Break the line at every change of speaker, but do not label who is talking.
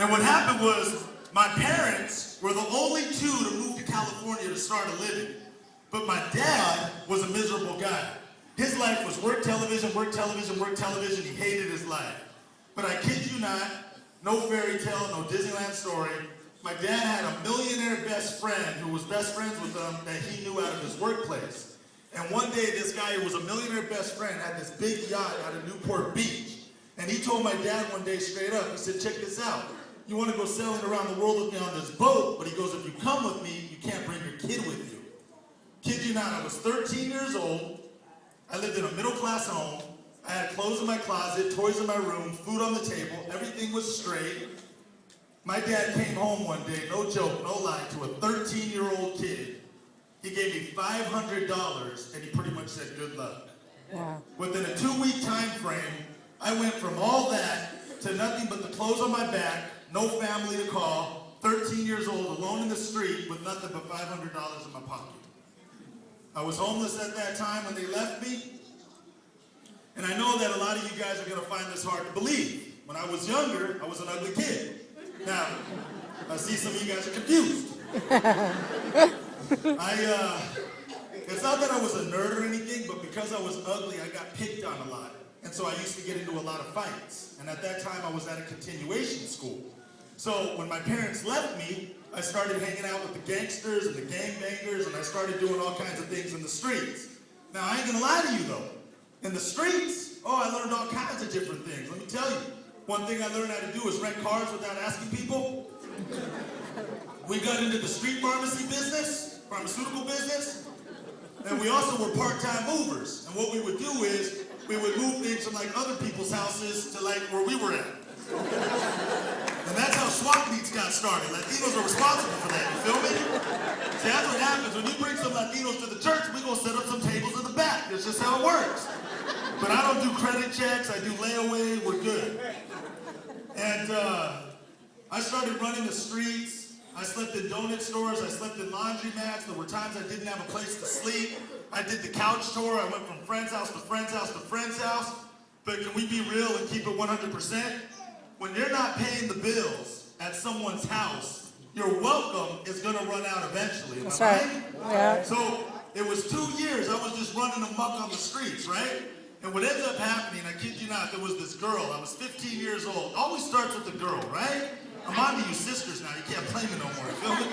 And what happened was, my parents were the only two to move to California to start a living. But my dad was a miserable guy. His life was work, television, work, television, work, television. He hated his life. But I kid you not, no fairy tale, no Disneyland story. My dad had a millionaire best friend who was best friends with him that he knew out of his workplace. And one day, this guy who was a millionaire best friend had this big yacht out of Newport Beach. And he told my dad one day straight up, he said, check this out. You want to go sailing around the world with me on this boat, but he goes, if you come with me, you can't bring your kid with you. Kid you not, I was 13 years old. I lived in a middle-class home. I had clothes in my closet, toys in my room, food on the table. Everything was straight. My dad came home one day, no joke, no lie, to a 13-year-old kid. He gave me $500, and he pretty much said, good luck. Wow. Within a 2-week time frame, I went from all that to nothing but the clothes on my back, no family to call, 13 years old, alone in the street with nothing but $500 in my pocket. I was homeless at that time when they left me. And I know that a lot of you guys are going to find this hard to believe. When I was younger, I was an ugly kid. Now, I see some of you guys are confused. It's not that I was a nerd or anything, but because I was ugly, I got picked on a lot. And so I used to get into a lot of fights. And at that time, I was at a continuation school. So when my parents left me, I started hanging out with the gangsters and the gangbangers, and I started doing all kinds of things in the streets. Now, I ain't gonna lie to you though. In the streets, I learned all kinds of different things. Let me tell you. One thing I learned how to do is rent cars without asking people. We got into the street pharmacy business, pharmaceutical business, and we also were part-time movers. And what we would do is, we would move things from like other people's houses to like where we were at. And that's how swap meets got started. Latinos are responsible for that, you feel me? See, that's what happens. When you bring some Latinos to the church, we're going to set up some tables in the back. That's just how it works. But I don't do credit checks. I do layaway. We're good. And I started running the streets. I slept in donut stores. I slept in laundromats. There were times I didn't have a place to sleep. I did the couch tour. I went from friend's house to friend's house to friend's house. But can we be real and keep it 100%? When you're not paying the bills at someone's house, your welcome is going to run out eventually. That's right. Yeah. So it was 2 years I was just running amok on the streets, right? And what ended up happening, I kid you not, there was this girl. I was 15 years old. Always starts with the girl, right? I'm on to you sisters now. You can't play me no more. You feel me?